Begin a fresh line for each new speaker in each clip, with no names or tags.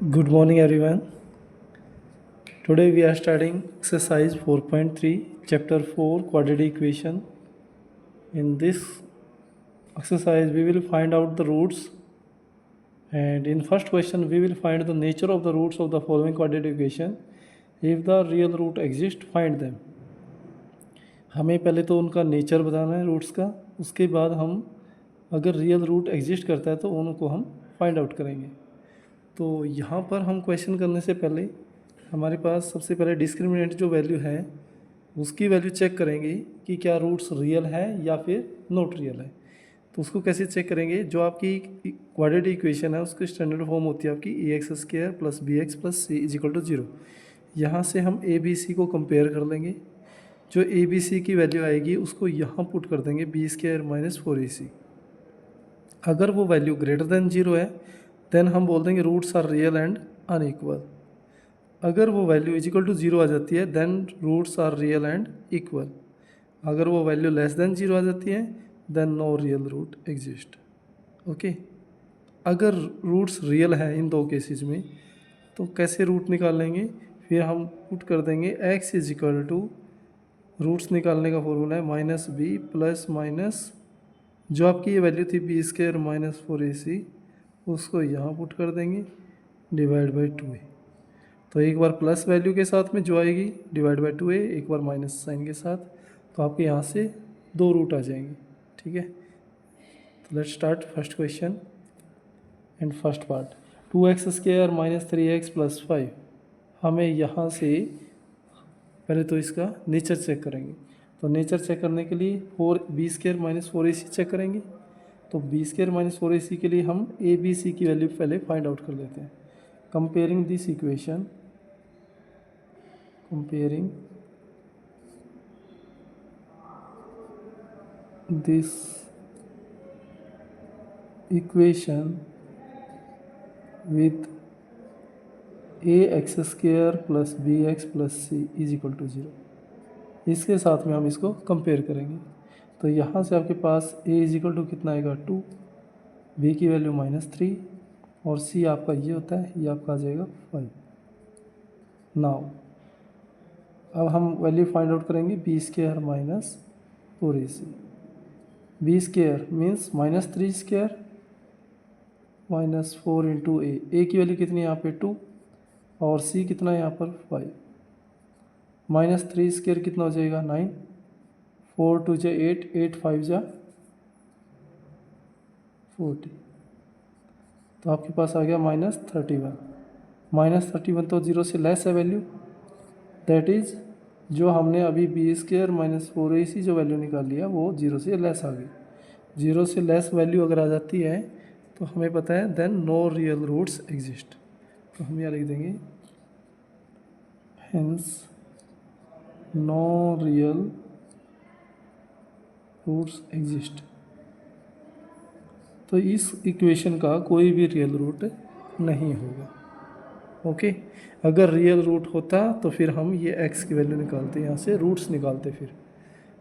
Good morning, everyone. Today we are starting exercise 4.3, chapter 4, quadratic equation. In this exercise, we will find out the roots. And in first question, we will find the nature of the roots of the following quadratic equation. If the real root exists, find them. हमें पहले तो उनका nature बताना है roots का, उसके बाद हम अगर रियल रूट एग्जिस्ट करता है तो उनको हम फाइंड आउट करेंगे। तो यहाँ पर हम क्वेश्चन करने से पहले हमारे पास सबसे पहले डिस्क्रिमिनेंट जो वैल्यू है उसकी वैल्यू चेक करेंगे कि क्या रूट्स रियल है या फिर नॉट रियल है। तो उसको कैसे चेक करेंगे, जो आपकी क्वाड्रेटिक इक्वेशन है उसकी स्टैंडर्ड फॉर्म होती है आपकी a x² + bx + c = 0। यहाँ से हम a b c को कंपेयर कर लेंगे। जो a b c की वैल्यू आएगी उसको यहाँ पुट कर देंगे b² - 4ac। अगर वो वैल्यू ग्रेटर देन 0 है देन हम बोल देंगे roots are real and unequal. अगर वो वैल्यू = 0 आ जाती है then roots are real and equal. अगर वो वैल्यू लेस देन 0 आ जाती है then no real root exist. Okay, अगर रूट्स रियल है इन दो केसेस में तो कैसे रूट निकाल लेंगे, फिर हम पुट कर देंगे x = रूट्स निकालने का फॉर्मूला है -b प्लस माइनस जो आपकी ये वैल्यू थी b² - 4ac उसको यहाँ पुट कर देंगे डिवाइड बाई 2a। तो एक बार प्लस वैल्यू के साथ में जो आएगी डिवाइड बाई 2a, एक बार माइनस साइन के साथ, तो आपके यहाँ से दो रूट आ जाएंगे। ठीक है, तो let's start first question and first part. 2x² - 3x + 5। हमें यहाँ से पहले तो इसका नेचर चेक करेंगे। तो नेचर चेक करने के लिए b² - 4ac चेक करेंगे। तो b² - 4ac के लिए हम a b c की वैल्यू पहले फाइंड आउट कर लेते हैं। Comparing this equation, comparing this equation with ax² + bx + c = 0। इसके साथ में हम इसको कंपेयर करेंगे। तो यहाँ से आपके पास a = कितना आएगा 2, b की वैल्यू -3 और c आपका ये होता है, ये आपका आ जाएगा 5। नाउ अब हम वैल्यू फाइंड आउट करेंगे b² - 4ac। b² means -3² -4 × a की वैल्यू कितनी है यहाँ पे 2 और c कितना है यहाँ पर 5। -3² कितना हो जाएगा 9, 4 × 2 = 8, 8 × 5 = 40। तो आपके पास आ गया -31। -31 तो 0 से लेस है वैल्यू, दैट इज़ जो हमने अभी b² - 4ac जो वैल्यू निकाल लिया वो 0 से लेस आ गई। 0 से लेस वैल्यू अगर आ जाती है तो हमें पता है then no real roots exist. तो हम यहाँ लिख देंगे hence no real roots exist. तो इस इक्वेशन का कोई भी रियल रूट नहीं होगा। ओके, अगर रियल रूट होता तो फिर हम ये x की वैल्यू निकालते, यहाँ से रूट्स निकालते। फिर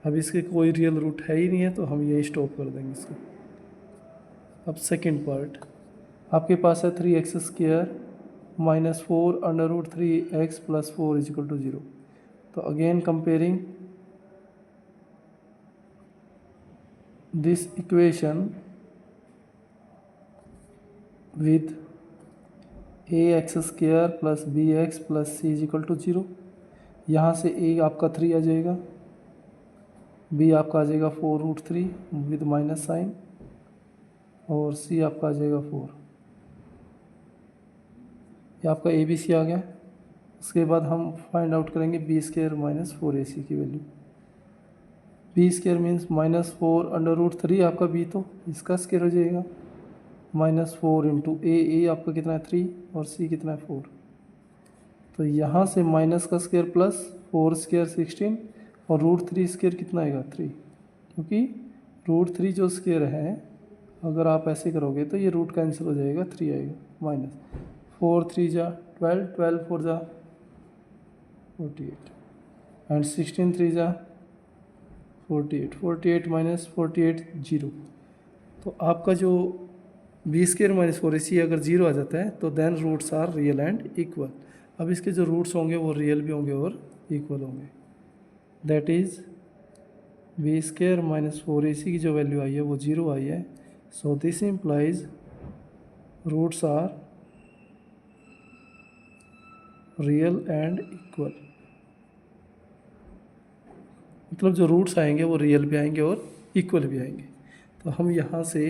अब इसके कोई रियल रूट है ही नहीं है तो हम ये स्टॉप कर देंगे इसको। अब सेकंड पार्ट आपके पास है 3x² - 4 √3x + 4 = 0। तो again comparing this equation with ax² + bx + c = 0। यहाँ से a आपका 3 आ जाएगा, b आपका आ जाएगा 4√3 विद माइनस साइन और c आपका आ जाएगा 4। ये आपका a b c आ गया। उसके बाद हम फाइंड आउट करेंगे b² - 4ac की वैल्यू। b² मीन्स -4 √3 आपका b, तो इसका स्क्वायर हो जाएगा -4 × a आपका कितना है 3 और c कितना है 4। तो यहाँ से माइनस का स्क्वायर प्लस 4² 16 और √3² कितना आएगा 3, क्योंकि √3 जो स्क्वायर है अगर आप ऐसे करोगे तो ये रूट कैंसिल हो जाएगा, 3 आएगा माइनस 4 3 = 12, 12 4 = 48 एंड 16 3 = 48, 48 - 48 0। तो आपका जो बी स्क्वायर माइनस 4ac अगर जीरो आ जाता है तो then roots are real and equal. अब इसके जो रूट्स होंगे वो रियल भी होंगे और इक्वल होंगे। That is b square minus 4ac की जो वैल्यू आई है वो जीरो आई है। So this implies roots are real and equal. मतलब जो रूट्स आएंगे वो रियल भी आएंगे और इक्वल भी आएंगे। तो हम यहाँ से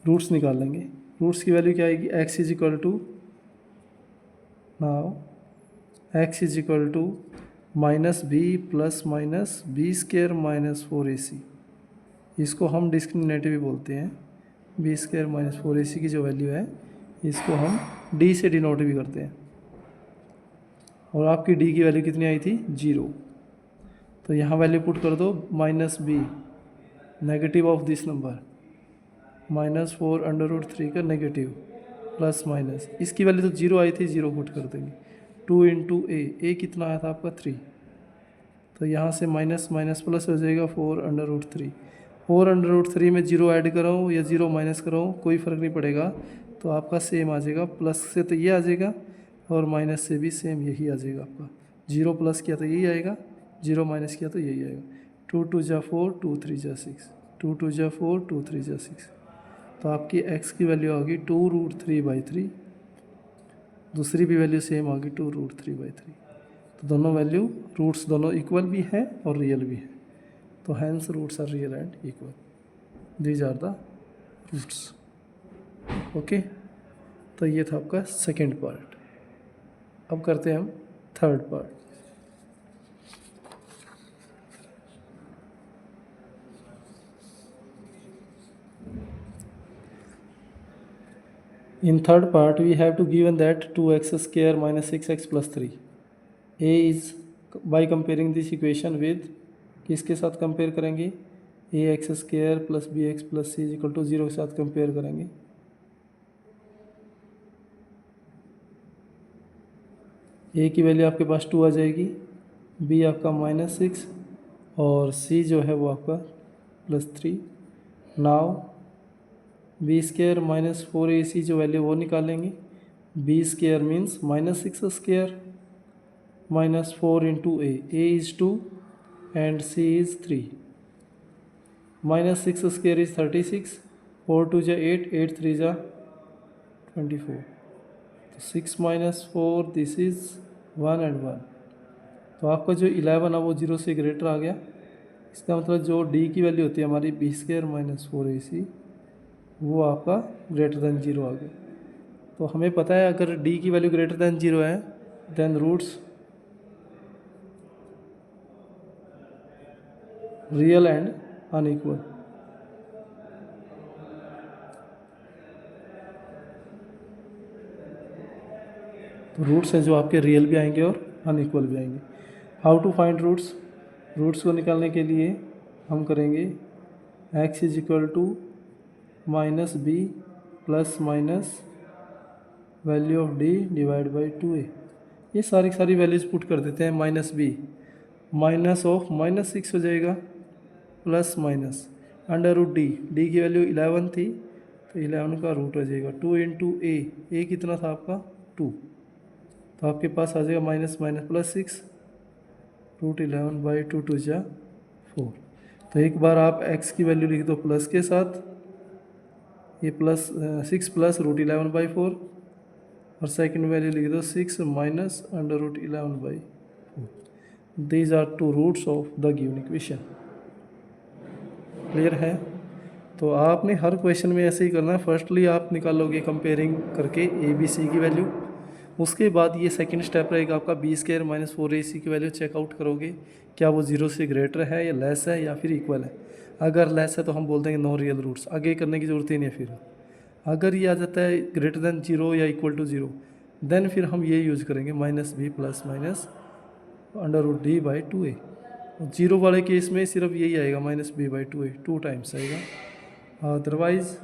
रूट्स निकाल लेंगे। रूट्स की वैल्यू क्या आएगी, x is equal to, now x is equal to minus b plus minus b square minus 4ac। इसको हम डिस्क्रिमिनेटिव भी बोलते हैं। बी स्क्वायर माइनस 4ac की जो वैल्यू है इसको हम d से डिनोट भी करते हैं। और आपकी d की वैल्यू कितनी आई थी, 0। तो यहाँ वैल्यू पुट कर दो, minus b negative of this number -4√3 का नेगेटिव प्लस माइनस, इसकी वैल्यू तो 0 आई थी, 0 पुट कर देंगे। 2 इंटू ए कितना आया था आपका 3। तो यहाँ से माइनस माइनस प्लस हो जाएगा 4√3। 4√3 में 0 ऐड कराऊँ या 0 माइनस कराऊँ कोई फ़र्क नहीं पड़ेगा, तो आपका सेम आ जाएगा। प्लस से तो ये आ जाएगा और माइनस से भी सेम यही आ जाएगा आपका। 0 प्लस किया तो यही आएगा, 0 माइनस किया तो यही आएगा। 2 2 जा 4, 2 3 जा 6, 2 2 जा 4, 2 3 जा 6। तो आपकी x की वैल्यू आ गई 2√3/3। दूसरी भी वैल्यू सेम आ गई 2√3/3। तो दोनों वैल्यू रूट्स दोनों इक्वल भी हैं और रियल भी हैं। तो hence roots are real and equal. These are the roots. Okay, तो ये था आपका सेकेंड पार्ट। अब करते हैं हम third part. In third part, we have to given that 2x square minus 6x plus 3. A is by comparing this equation with, किसके साथ कंपेयर करेंगे, ax square plus bx plus c is equal to 0 के साथ compare करेंगे। a की value आपके पास 2 आ जाएगी, b आपका -6 और c जो है वो आपका +3। Now B square minus 4ac जो वैल्यू वो निकालेंगे। B square means -6 square minus 4 into a is 2 and c is 3। -6 square is 36, 4 2 जा 8, 8 3 जा 24। तो 6 माइनस 4 दिस इज़ 1 एंड 1। तो आपका जो 11 है वो 0 से ग्रेटर आ गया। इसका मतलब जो डी की वैल्यू होती है हमारी बी स्क्वायर माइनस 4ac वो आपका ग्रेटर दैन 0 आ गया। तो हमें पता है अगर d की वैल्यू ग्रेटर दैन 0 है then roots real and unequal. तो रूट्स हैं जो आपके रियल भी आएंगे और अनइक्वल भी आएंगे। How to find roots, roots को निकालने के लिए हम करेंगे x is equal to minus b plus minus value of d divide by 2a। ये सारी वैल्यूज पुट कर देते हैं। माइनस बी माइनस ऑफ -6 हो जाएगा प्लस माइनस √d, d की वैल्यू 11 थी तो 11 का रूट हो जाएगा। 2 इंटू ए कितना था आपका 2, तो आपके पास आ जाएगा माइनस माइनस +6 √11/2 2 जा 4। तो एक बार आप x की वैल्यू लिख दो प्लस के साथ, ये प्लस 6 प्लस √11/4 और सेकंड वैल्यू लिख दो 6 minus √11/4। These are 2 roots of the given equation. Clear है? तो आपने हर क्वेश्चन में ऐसे ही करना है। फर्स्टली आप निकालोगे कंपेयरिंग करके ए बी सी की वैल्यू, उसके बाद ये सेकंड स्टेप रहेगा आपका बी स्क्वायर माइनस 4ac की वैल्यू चेकआउट करोगे क्या वो 0 से ग्रेटर है या लेस है या फिर इक्वल है। अगर लेस है तो हम बोल देंगे नो रियल रूट्स, आगे करने की ज़रूरत ही नहीं है। फिर अगर ये आ जाता है ग्रेटर दैन 0 या इक्वल टू 0 देन फिर हम ये यूज़ करेंगे minus b plus minus √d/2a। 0 वाले केस में सिर्फ यही आएगा -b/2a, 2 टाइम्स आएगा। Otherwise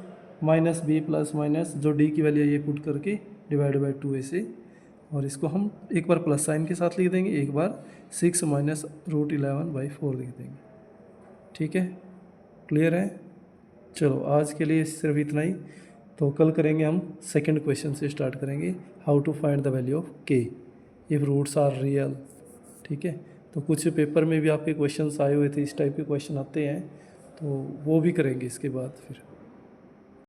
minus b plus minus जो d की वैल्यू है ये पुट करके डिवाइड बाई 2a से, और इसको हम एक बार प्लस साइन के साथ लिख देंगे, एक बार 6 माइनस √11/4 लिख देंगे। ठीक है, क्लियर है? चलो आज के लिए सिर्फ इतना ही। तो कल करेंगे हम सेकंड क्वेश्चन से स्टार्ट करेंगे, how to find the value of k if roots are real. ठीक है, तो कुछ पेपर में भी आपके क्वेश्चंस आए हुए थे, इस टाइप के क्वेश्चन आते हैं, तो वो भी करेंगे इसके बाद फिर।